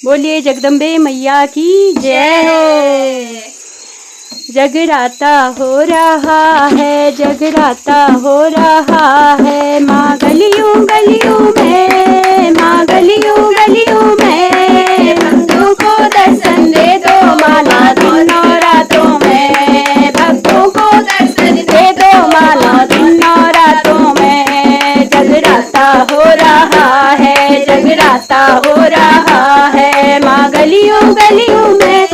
बोलिए जगदम्बे मैया की जय हो। जगराता हो रहा है, जगराता हो रहा है, माँ गलियों गलियों में, माँ गलियों गलियों में, भक्तों को दर्शन दे दो माला दिनों रातों में, भक्तों को दर्शन दे दो माला दिनों रातों में। जगराता हो रहा है, जगराता हो रहा है, माँ गलियों गलियों में,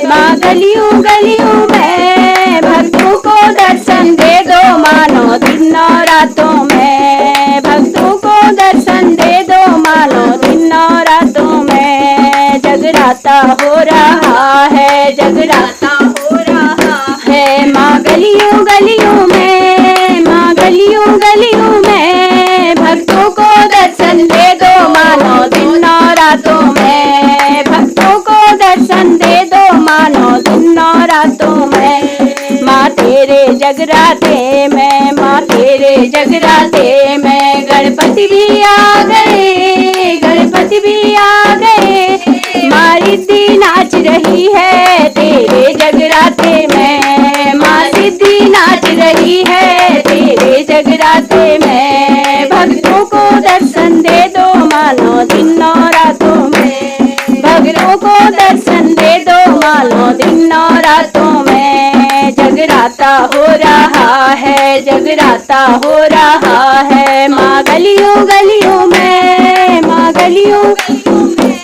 माँ गलियों गलियों में, भक्तों को दर्शन दे दो मानो दिनों रातों में, भक्तों को दर्शन दे दो मानो दिनों रातों में। जगराता हो रहा है, जगराता हो रहा है, माँ गलियों गलियों में, माँ गलियों गलियों में, भक्तों को दर्शन दे दो मानो दिनों रातों में, भक्तों को दर्शन दे दो मानो दिनों रातों में। माँ तेरे जगराते में, माँ तेरे जगराते में, गणपति भी आ गए, गणपति भी आ गए, माँ रिद्धि नाच रही है तेरे जगराते में, माँ रिद्धि नाच रही है तेरे जगराते में। भक्तों को दर्शन दे दो मानो दिनों रातों में, भक्तों को दर्शन दे दो मानो दिनों रातों में। जगराता हो रहा है, जगराता हो रहा है, माँ गलियों गलियों में, माँ गलियों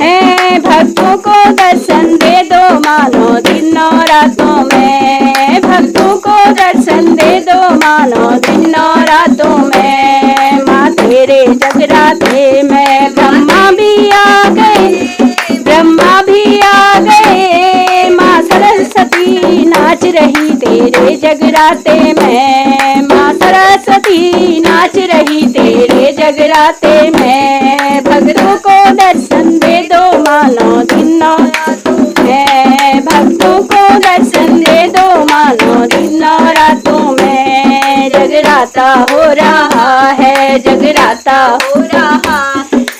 है, भक्तों को दर्शन दे दो मानो दिनों रातों में, भक्तों को दर्शन दे दो मानो दिनों रातों में। माँ तेरे जगराते में ब्रह्मा भी आ गए, ब्रह्मा भी आ गए, माँ सरस्वती नाच रही तेरे जगराते में, माँ सरस्वती नाच रही तेरे जगराते में। भक्तों को दर्शन दे दो मानो दिनों रातों में, भक्तों को दर्शन दे दो मानो दिनों रातों में। जगराता हो रहा है, जगराता हो रहा,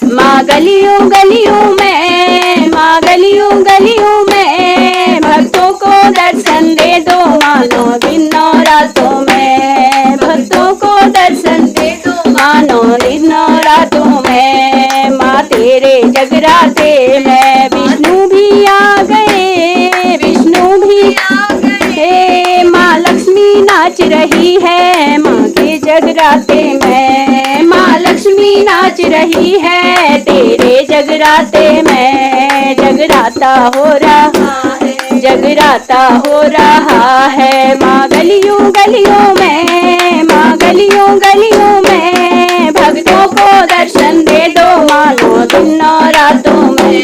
माँ गलियों गलियों में, माँ गलियों गलियों में, भक्तों को दर्शन दे दो मानो दिनों रातों में, भक्तों को दर्शन दे दो मानो दिनों रातों में। माँ तेरे जगराते में विष्णु भी आ गए, विष्णु भी आ गए, माँ लक्ष्मी नाच रही है माँ के जगराते में, माँ लक्ष्मी नाच रही है तेरे जगराते में। जगराता हो रहा है, जगराता हो रहा है, माँ गलियों गलियों में, माँ गलियों गलियों में, भक्तों को दर्शन दे दो मानो दिनों रातों में,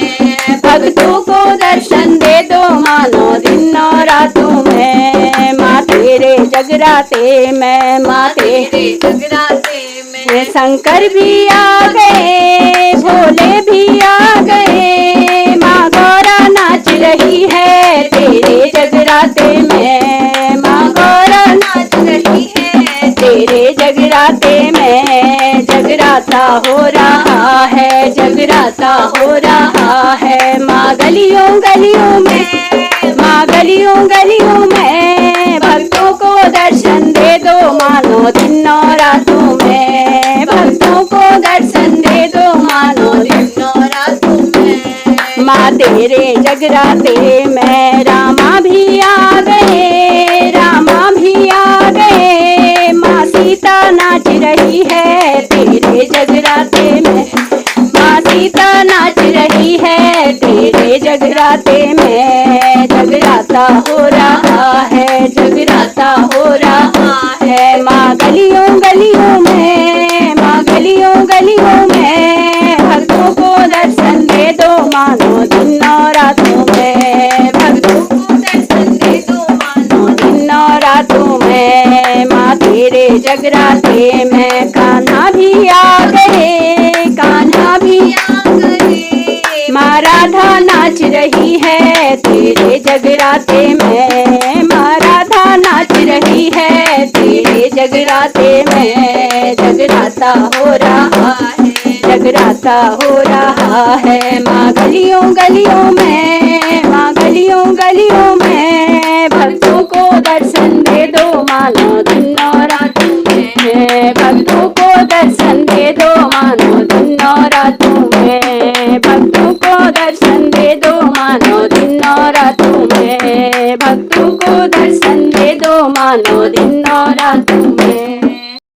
भक्तों को दर्शन दे दो मानो दिनों रातों में। माँ तेरे जगराते में, माँ तेरे जगराते में, शंकर भी आ गए, भोले भी आ गए, माँ गौरा नाच रही है तेरे जगराते में, माँ गौरा नाच रही है तेरे जगराते में। जगराता हो रहा है, जगराता हो रहा है, माँ गलियों गलियों में, माँ गलियों गलियों में, भक्तों को दर्शन दे दो मानो दिनों रातों में, भक्तों को दर्शन दे दो मानो दिनों रातों में। माँ तेरे जगराते में रामा भी आ गए, रामा भी आ गए, माँ सीता नाच रही है तेरे जगराते में, माँ सीता नाच रही है तेरे जगराते में। जगराता हो रहा है, जगराता हो रहा है, माँ गलियों गलियों में, माँ गलियों गलियों में, भक्तों को दर्शन दे दो मानो दिनों रातों में, भक्तों को दर्शन दे दो मानो दिनों रातों में। माँ तेरे जगराते में कान्हा भी आ गए, कान्हा भी आ गए, माँ राधा नाच रही है तेरे जगराते में, माँ राधा नाच रही है तेरे जगराते में। जगराता हो रहा है, जगराता हो रहा है। माँ गलियों गलियों में, माँ गलियों गलियों में, भक्तों को दर्शन दे दो मानो दिन और रातों में, भक्तों को दर्शन दे दो मानो दिन और रातों में, भक्तों को दर्शन दे दो मानो दिन और रातों में, भक्तों को दर्शन दे दो मानो दिन और रातों में।